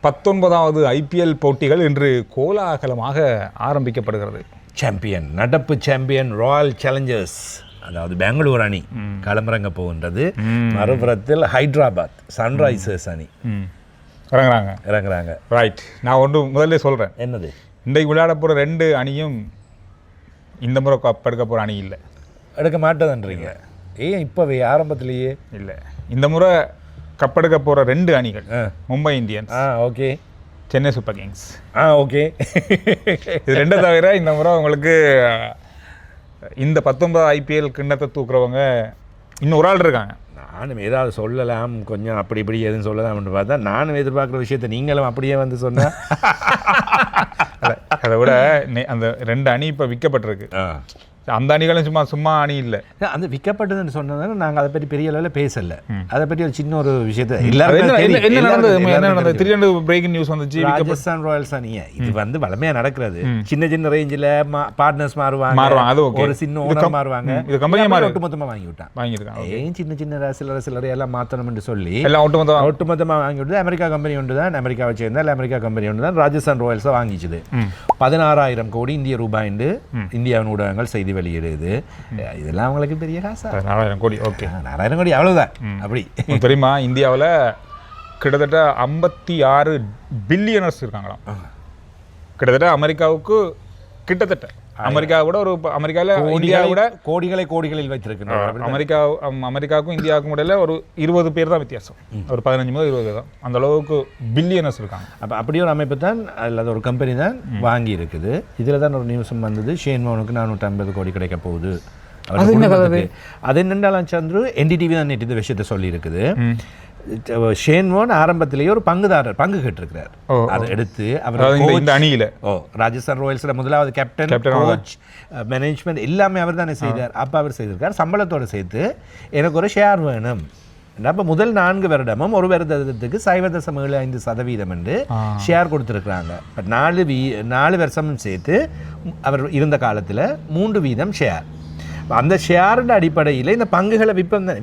19வது IPL போட்டிகள் இன்று கோலாகலமாக ஆரம்பிக்கப்படுகிறது. சாம்பியன் நடப்பு சாம்பியன் ராயல் சேலஞ்சர்ஸ் அதாவது பெங்களூர் அணி களமிறங்க போகின்றது. மறுபுறத்தில் ஹைதராபாத் சன்ரைசர்ஸ் அணி இறங்குறாங்க. ரைட், நான் ஒன்று முதல்ல சொல்கிறேன். என்னது? இன்றைக்கு விளையாட போகிற 2 அணியும் இந்த முறை கப் எடுக்க போகிற அணி இல்லை, எடுக்க மாட்டேதுன்றீங்க. ஏன் இப்போவே ஆரம்பத்திலேயே இல்லை? இந்த முறை கப்பெடுக்க போகிற 2 அணிகள் Mumbai Indians, okay, Chennai super Kings, okay. இது 2 தவிர இந்த முறை உங்களுக்கு இந்த 19 ஐபிஎல் கிண்ணத்தை தூக்குறவங்க இன்னும் ஒரு ஆள் இருக்காங்க. நானும் ஏதாவது சொல்லலாம், கொஞ்சம் அப்படி இப்படி எதுவும் சொல்லலாம்னு பார்த்தா நானும் எதிர்பார்க்குற விஷயத்தை நீங்களும் அப்படியே வந்து சொன்னால் அதை விட அந்த 2 அணி இப்போ விற்கப்பட்டிருக்கு. அந்த அணிகளும் சும்மா அணி இல்லை. அந்த விற்கப்பட்டதுன்னு சொன்னதால நாங்கள் அதை பற்றி பெரிய அளவில் பேசலை. அதை பற்றி ஒரு சின்ன ஒரு விஷயத்தை திடீர்னு பிரேக்கிங் நியூஸ் வந்துச்சு. ராஜஸ்தான் ராயல்ஸ் அணியை இது வந்து வளமையாக நடக்கிறது. சின்ன சின்ன ரேஞ்சில் பார்ட்னர்ஸ் மாறுவாங்க, ஒரு சின்ன ஓனர் மாறுவாங்க. இது கம்பெனி ஒட்டுமொத்தமாக வாங்கிவிட்டாங்க. ஏன் சின்ன சின்ன சில்லறை எல்லாம் மாற்றணும் என்று சொல்லி எல்லாம் ஒட்டுமொத்தமாக வாங்கி விட்டு அமெரிக்கா கம்பெனி ஒன்று தான், அமெரிக்காவை சேர்ந்தால் அமெரிக்கா கம்பெனி ஒன்று தான் ராஜஸ்தான் ராயல்ஸை வாங்கிச்சுது. 16,000 கோடி இந்திய ரூபாய் என்று இந்தியாவின் ஊடகங்கள் செய்தி வெளியிடுது. இதெல்லாம் அவங்களுக்கு பெரிய காசா? 4,000 கோடி. ஓகே, 4,000 கோடி அவ்வளவுதான். அப்படி தெரியுமா? இந்தியாவில் கிட்டத்தட்ட 56 பில்லியனர்ஸ் இருக்காங்களாம். கிட்டத்தட்ட அமெரிக்காவுக்கு கிட்டத்தட்ட அமெரிக்காவோட ஒரு அமெரிக்காவில் இந்தியாவோட கோடிகளில் வைத்திருக்கிறார். அமெரிக்காவுக்கும் இந்தியாவுக்கும் இடையில ஒரு 20 பேர் தான் வித்தியாசம். ஒரு 15 முதல் 20 தான். அந்த அளவுக்கு பில்லியனர்ஸ் இருக்காங்க. அப்போ அப்படி ஒரு அமைப்பு தான் அல்லது ஒரு கம்பெனி தான் வாங்கி இருக்குது. இதில் தான் ஒரு நியூஸும் வந்தது, ஷேன் வார்னுக்கு 450 கோடி கிடைக்க போகுது. அது என்னென்றாலும் சந்துரு என்டிடிவி தான் நேற்று இந்த விஷயத்தை சொல்லியிருக்குது. ஷேன் வார்ன் ஆரம்பத்திலேயே ஒரு பங்கு கேட்டிருக்கிறார். அதை எடுத்து அவர் இந்த அணியில் ராஜஸ்தான் ராயல்ஸில் முதலாவது கேப்டன், கோச், மேனேஜ்மெண்ட் எல்லாமே அவர் தானே செய்தார். அப்போ அவர் செய்திருக்கார். சம்பளத்தோடு சேர்த்து எனக்கு ஒரு ஷேர் வேணும். அப்போ முதல் 4 வருடமும் ஒரு வருடத்துக்கு 0.75% என்று ஷேர் கொடுத்துருக்குறாங்க. இப்போ 4 வருஷமும் சேர்த்து அவர் இருந்த காலத்தில் 3% ஷேர். அந்த ஷேரோட அடிப்படையில் இந்த பங்குகளை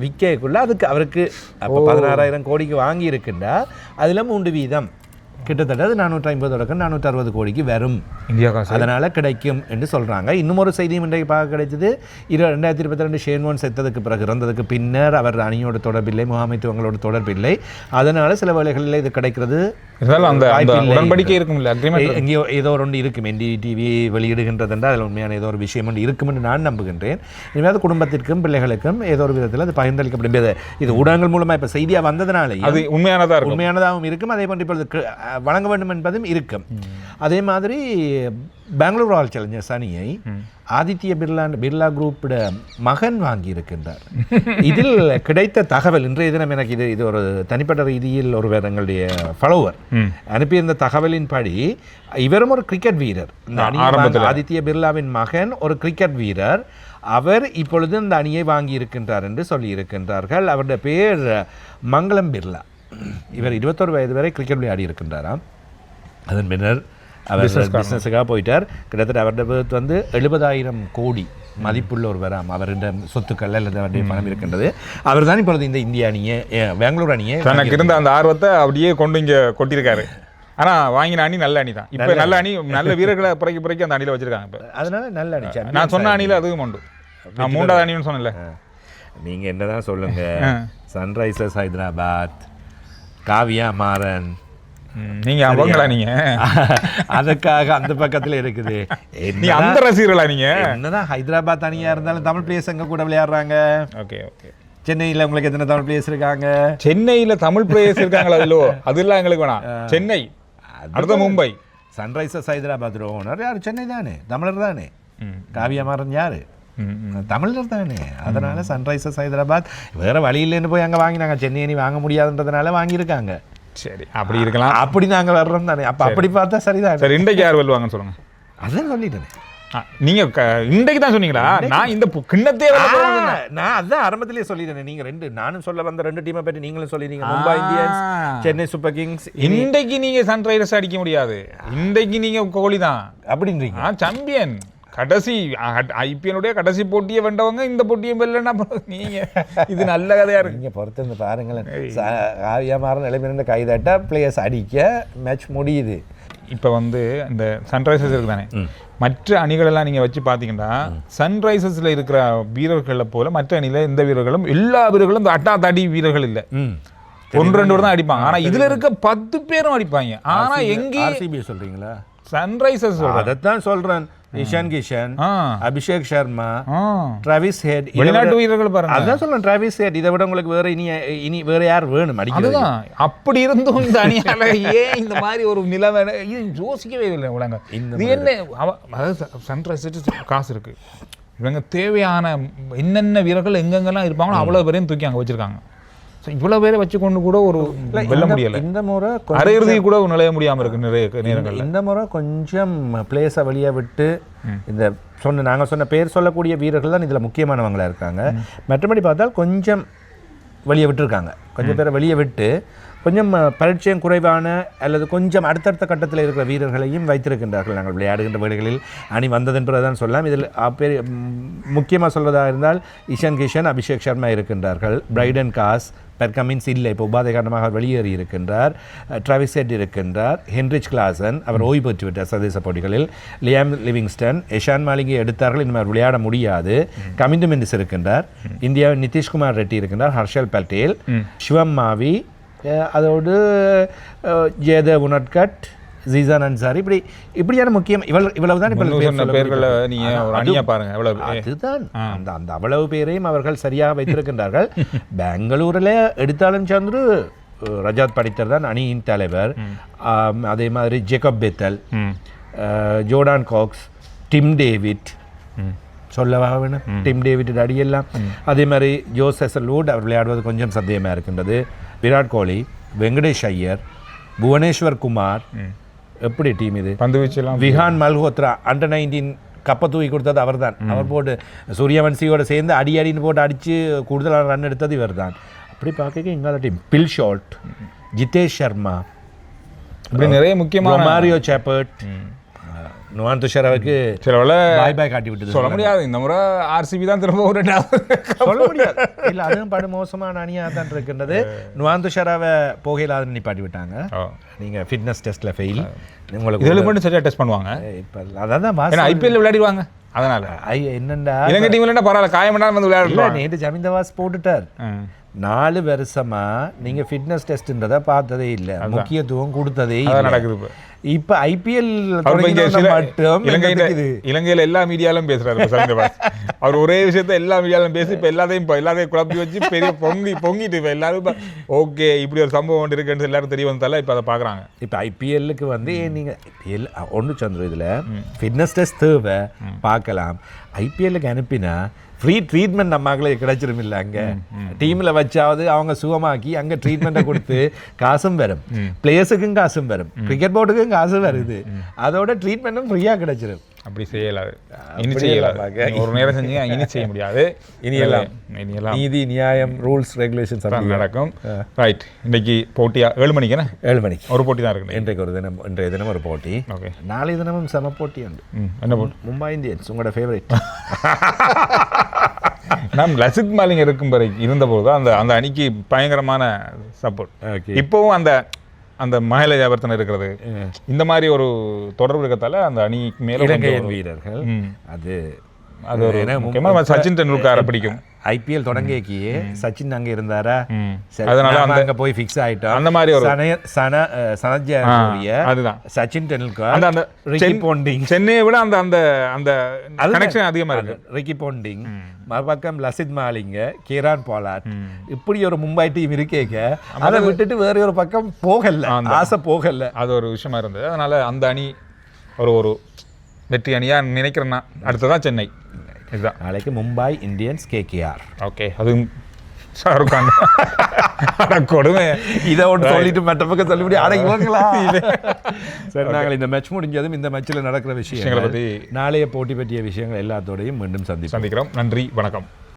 விற்கக்குள்ள அதுக்கு அவருக்கு அப்போ 16,000 கோடிக்கு வாங்கி இருக்குண்டா அதில் 3% கிட்டத்தட்ட 450 460 கோடிக்கு வரும் இந்தியா காசு. அதனால் கிடைக்கும் என்று சொல்கிறாங்க. இன்னும் ஒரு செய்தியும் இன்றைக்கு பார்க்க கிடைச்சது. 2022 ஷேன் வார்ன் செத்ததுக்கு பிறகு இறந்ததுக்கு பின்னர் அவர் அணியோட தொடர்பில்லை, முகாமைத்துவங்களோட தொடர்பில்லை. அதனால் சில வேளைகளில் இது கிடைக்கிறது உடன்படிக்கை இருக்கும். எங்கேயோ ஏதோ ஒன்று இருக்கும். என்டிடிவி வெளியிடுகின்றதுன்றா அதில் உண்மையான ஏதோ ஒரு விஷயம் ஒன்று இருக்கும் என்று நான் நம்புகின்றேன். இனிமேல் குடும்பத்திற்கும் பிள்ளைகளுக்கும் ஏதோ ஒரு விதத்தில் அது பகிர்ந்தளிக்கப்படும். இது ஊடகங்கள் மூலமாக இப்போ செய்தியாக வந்ததுனால அது உண்மையானதாகவும் இருக்கும். அதே போன்று இப்பொழுது வழங்க வேண்டும் என்பதும் இருக்கும். அதே மாதிரி பெங்களூர் ராயல் சேலஞ்சர்ஸ் அணியை ஆதித்ய பிர்லா குரூப்போட மகன் வாங்கி இருக்கின்றார். இதில் கிடைத்த தகவல் இன்றைய தினம் எனக்கு இது ஒரு தனிப்பட்ட ரீதியில் ஒருவர் எங்களுடைய ஃபாலோவர் அனுப்பியிருந்த தகவலின்படி இவரும் ஒரு கிரிக்கெட் வீரர். இந்த ஆதித்ய பிர்லாவின் மகன் ஒரு கிரிக்கெட் வீரர். அவர் இப்பொழுது இந்த அணியை வாங்கி இருக்கின்றார் என்று சொல்லி இருக்கின்றார்கள். அவருடைய பேர் மங்களம் பிர்லா. இவர் 21 வயது வரை கிரிக்கெட் விளையாடி இருக்கின்றாராம். அதன் பின்னர் அவர் பிஸ்னஸுக்காக போயிட்டார். கிட்டத்தட்ட அவருடைய பேர்த்து வந்து 70,000 கோடி மதிப்புள்ள ஒரு வராம். அவருடைய சொத்துக்கள் அல்லது அவருடைய பணம் இருக்கின்றது. அவர் தான் இப்பொழுது இந்த இந்திய அணியை, பெங்களூர் அணியை தனக்கு இருந்த அந்த ஆர்வத்தை அப்படியே கொண்டு இங்கே கொட்டியிருக்காரு. ஆனால் வாங்கின அணி நல்ல அணி தான். இப்போ நல்ல அணி, நல்ல வீரர்களை புறக்கி அந்த அணியில் வச்சிருக்காங்க. இப்போ அதனால நல்ல அணி. நான் சொன்ன அணியில் அதுவும் உண்டு. நான் 3வது அணின்னு சொன்னேன்ல. நீங்கள் என்ன தான் சொல்லுங்கள். சன்ரைசர்ஸ் ஹைதராபாத், காவியா மாறன், நீங்க அவங்களா? நீங்க அதுக்காக அந்த பக்கத்துல இருக்குது. நீ அந்த ரசிகர்களா? நீங்க என்னதான் ஹைதராபாத் அணியா இருந்தாலும் தமிழ் பிளேயர்ஸ் எங்க கூட விளையாடுறாங்க. Okay okay. சென்னையில் உங்களுக்கு எத்தனை தமிழ் பிளேயர்ஸ் இருக்காங்க? சென்னையில் தமிழ் பிளேயர்ஸ் இருக்காங்களா? அதிலோ அதெல்லாம் எங்களுக்கு வேணாம். சென்னை அடுத்த மும்பை. சன்ரைசர்ஸ் ஹைதராபாத் ஓனர் யார்? சென்னை தானே, தமிழர் தானே. காவியா மாறன் யாரு? தமிழர் தானே. அதனால சன்ரைசர்ஸ் ஹைதராபாத் வேற வழி இல்லைன்னு போய் அங்கே வாங்கினாங்க. சென்னை அணி வாங்க முடியாதுன்றதுனால வாங்கியிருக்காங்க. சரி, அப்படி இருக்கலாம். அப்படி நாங்கள் வர்றோம் தானே. அப்போ அப்படி பார்த்தா சரிதான். சரி, இன்றைக்கு யார் வெல்வாங்கன்னு சொல்லுங்க. அதான் சொல்லிட்டேன். நீங்க இன்றைக்கு தான் சொன்னீங்களா? நான் இந்த கிண்ணத்தே நான் அதான் ஆரம்பத்திலேயே சொல்லிட்டேன். நீங்க நானும் சொல்ல வந்த 2 டீமை பற்றி நீங்களும் சொல்லிட்டீங்க. Mumbai Indians, Chennai super Kings. இன்றைக்கு நீங்க சன்ரைசர்ஸ் அடிக்க முடியாது. இன்றைக்கு நீங்க கோலி தான் அப்படின்றீங்க. சாம்பியன். கடைசி ஐபிஎல்லுடைய கடைசி போட்டியை வென்றவங்க இந்த போட்டியை வெல்லன்னா நீங்க இது நல்ல கதையா இருக்கு. நீங்கள் பொறுத்திருந்து பாருங்களேன், ஆவியமான நிலைமையில கைதட்டா பிளேயர்ஸ் அடிக்க மேட்ச் முடியுது. இப்போ வந்து இந்த சன்ரைசர்ஸ் இருக்கு தானே, மற்ற அணிகளெல்லாம் நீங்கள் வச்சு பார்த்தீங்கன்னா சன்ரைசர்ஸில் இருக்கிற வீரர்களை போல மற்ற அணியில் இந்த வீரர்களும் எல்லா வீரர்களும் இந்த அட்டா தாடி வீரர்கள் இல்லை, 1-2 தான் அடிப்பாங்க. ஆனால் இதில் இருக்க 10 பேரும் அடிப்பாங்க. ஆனால் எங்கே ஆர்சிபி சொல்கிறீங்களா? சன்ரைசர்ஸ் அதைத்தான் சொல்கிறேன். இஷான் கிஷன், அபிஷேக் சர்மா, டிராவிஸ் ஹெட், வெளிநாட்டு வீரர்கள் பாருங்க. அதான் சொல்றேன், டிராவிஸ் ஹெட். இதை விட உங்களுக்கு வேற இனி வேற யார் வேணும் அடிக்கிறது? அதுதான். அப்படி இருந்தும் இந்த அணியால ஏன் இந்த மாதிரி ஒரு நிலைமை, இது யோசிக்கவே இல்லை உலக. இது என்ன, அதாவது சன்ரைசர்ஸ் காசு இருக்கு, இவங்க தேவையான என்னென்ன வீரர்கள் எங்கெங்கெல்லாம் இருப்பாங்களோ அவ்வளோ பேரையும் தூக்கி அங்கே வச்சிருக்காங்க. இவ்வளவு பேரை வச்சு கொண்டு கூட ஒரு வெல்ல முடியல. இந்த முறை அரையிறுதி கூட நுழைய முடியாம இருக்கு நிறைய நேரங்கள். இந்த முறை கொஞ்சம் பிளேஸை வெளியே விட்டு இந்த நாங்கள் சொன்ன பேர் சொல்லக்கூடிய வீரர்கள் தான் இதில் முக்கியமானவங்களா இருக்காங்க. மற்றபடி பார்த்தால் கொஞ்சம் வெளியே விட்டுருக்காங்க, கொஞ்சம் பேரை வெளியே விட்டு கொஞ்சம் பரிச்சயம் குறைவான அல்லது கொஞ்சம் அடுத்தடுத்த கட்டத்தில் இருக்கிற வீரர்களையும் வைத்திருக்கின்றார்கள். நாங்கள் விளையாடுகின்ற வேளைகளில் அணி வந்ததென்பதுதான் சொல்லலாம். இதில் முக்கியமாக சொல்வதாக இருந்தால் இஷான் கிஷன், அபிஷேக் சர்மா இருக்கின்றார்கள். பிரைடன் காஸ், பெர்கமின்ஸ் இல்லை, இப்போ உபாதை காரணமாக அவர் வெளியேறி இருக்கின்றார். டிராவிஸ் ஹெட் இருக்கின்றார். ஹென்ரிச் கிளாசன், அவர் ஓய்வு பெற்று விட்டார் சர்வதேச போட்டிகளில். லியாம் லிவிங்ஸ்டன், எஷான் மாலிங்கை எடுத்தார்கள், இனிமேல் விளையாட முடியாது. கமிந்து மெண்டிஸ் இருக்கின்றார். இந்தியாவின் நிதிஷ்குமார் ரெட்டி இருக்கின்றார். ஹர்ஷல் பட்டேல், சிவம் மாவி, அதோடு ஜெயதேவ் உனட்கட், ஜீசான் அன்சாரி, இப்படியான முக்கியம் இவ்வளவுதான். அதுதான் அந்த அவ்வளவு பேரையும் அவர்கள் சரியாக வைத்திருக்கின்றார்கள். பெங்களூரில் எடுத்தாலும் சந்துரு ரஜாத் படித்தர் தான் அணியின் தலைவர். அதே மாதிரி Jacob Bethell, Jordan Cox, Tim David, சொல்லவா வேணும், டிம் டேவிட் அடியெல்லாம். அதே மாதிரி ஜோஸ் ஹெசல்வுட், அவர் விளையாடுவது கொஞ்சம் சந்தேகமாக இருக்கின்றது. விராட் கோலி, வெங்கடேஷ் ஐயர், புவனேஸ்வர் குமார், எப்படி டீம் இது? பந்து வீச்செல்லாம் விஹான் மல்ஹோத்ரா, அண்டர் 19 கப்பை தூக்கி கொடுத்தது அவர் தான். அவர் போட்டு சூரியவன்சியோட சேர்ந்து அடின்னு போட்டு அடித்து கூடுதலான ரன் எடுத்தது இவர் தான். அப்படி பார்க்க இங்காத team Phil Short, Jitesh Sharma, இப்படி நிறைய முக்கியமான மாரியோ சேப்பர்ட், நுவான் துஷாராவுக்கு பாய் பாய் காட்டி விட்டு சொல்ல முடியாது. இந்த முறை ஆர்சிபி தான் திரும்ப சொல்ல முடியாது. இல்லை, அதுவும் படு மோசமான அணியாக தான் இருக்கின்றது. நுவான் துஷாராவை போகையிலாத நிப்பாட்டி விட்டாங்க. நீங்கள் ஃபிட்னஸ் டெஸ்ட்டில் ஃபெயில். உங்களுக்கு இதில் மட்டும் சரியாக டெஸ்ட் பண்ணுவாங்க. இப்போ அதான் ஐபிஎல் விளையாடிடுவாங்க. அதனால என்னண்டா இலங்கை டீம் இல்லைன்னா பரவாயில்ல, காயமெல்லாம் வந்து விளையாடலாம். நேற்று ஜமீந்தவாஸ் போட்டுட்டார். 4 வருஷமா நீங்க ஃபிட்னஸ் டெஸ்ட்ன்றதை பார்த்ததே இல்லை, முக்கியத்துவம் கொடுத்ததே நடக்குது. இப்ப ஐபிஎல் மட்டும் இலங்கையில எல்லா மீடியாலும் பேசுறாரு. அவர் ஒரே விஷயத்த எல்லா மீடியாலும் பேசி இப்ப எல்லாத்தையும் குழப்பி வச்சு பெரிய பொங்கிட்டு இப்ப எல்லாரும் ஓகே இப்படி ஒரு சம்பவம் ஒன்று இருக்குன்னு எல்லாரும் தெரிய வந்தால இப்ப அதை பாக்குறாங்க. இப்ப ஐபிஎல்லுக்கு வந்து நீங்க ஒன்று சந்திரம் இதுல ஃபிட்னஸ் டெஸ்ட் தேவை பார்க்கலாம். ஐபிஎல்லுக்கு அனுப்பினா ஃப்ரீ ட்ரீட்மெண்ட் நம்மளே கிடைச்சிரும். இல்லை அங்கே டீமில் வச்சாவது அவங்க சுகமாக்கி அங்கே ட்ரீட்மெண்ட்டை கொடுத்து காசும் வரும், பிளேயர்ஸுக்கும் காசும் வரும், கிரிக்கெட் போர்டுக்கும் காசும் வருது, அதோட ட்ரீட்மெண்ட்டும் ஃப்ரீயாக கிடைச்சிரும். அப்படி செய்யலாது, இனி செய்யலாது. ஒரு நேரம் செஞ்சு இனி செய்ய முடியாது. இனியெல்லாம் நீதி நியாயம் ரூல்ஸ் ரெகுலேஷன்ஸ் நடக்கும். ரைட், இன்னைக்கு போட்டியா 7 மணிக்கு 7 மணிக்கு ஒரு போட்டி தான் இருக்கு. இன்றைய தினம் ஒரு போட்டி. ஓகே, நாளை தினமும் செம போட்டி உண்டு. என்ன போட்டி? மும்பை இந்தியன்ஸ், உங்களோட ஃபேவரட். நம் லசித் மாலிங்க இருக்கும் வரைக்கும் இருந்தபோது அந்த அணிக்கு பயங்கரமான சப்போர்ட். இப்போவும் அந்த மஹேல ஜாவர்தன் இருக்கிறது, இந்த மாதிரி ஒரு தொடர்பு இருக்கத்தால அந்த அணிக்கு மேல இலங்கையின் வீரர்கள் அது ஒரு முக்கியமாக சச்சின் டெண்டுல்கரை பிடிக்கும். ஐபிஎல் தொடங்கியே சச்சின் அங்க இருந்தாரா, அதனால அங்க போய் ஃபிக்ஸ் ஆயிட்டோம். அந்த மாதிரி ஒரு அதுதான் சச்சின் டெண்டுல்கர், அந்த ரிக்கி போண்டிங், சென்னையை விட அந்த அந்த அந்த கனெக்ஷன் அதிகமா இருக்கு. ரிக்கி போண்டிங், மறுபக்கம் லசித் மாலிங்க, கீரான் போலாட், இப்படி ஒரு மும்பை டீம் இருக்கேங்க. அதை விட்டுட்டு வேற ஒரு பக்கம் போகல, ஆசை போகல. அது ஒரு விஷயமா இருந்தது. அதனால அந்த அணி ஒரு வெற்றி அணியா நினைக்கிறேன்னா அடுத்ததான் சென்னை. இதுதான் நாளைக்கு மும்பை இந்தியன்ஸ் கேகேஆர். ஓகே, அதுவும் ஷாருக் கான் கொடுமை. இதை ஒன்று சொல்லிட்டு மற்ற பக்கம் சொல்ல முடியும். அடைக்குவாங்களா? சரி, நாங்கள் இந்த மேட்ச் முடிஞ்சதும் இந்த மேட்சில் நடக்கிற விஷயங்களை பற்றி, நாளைய போட்டி பற்றிய விஷயங்கள் எல்லாத்தோடையும் மீண்டும் சந்திக்கிறோம். நன்றி, வணக்கம்.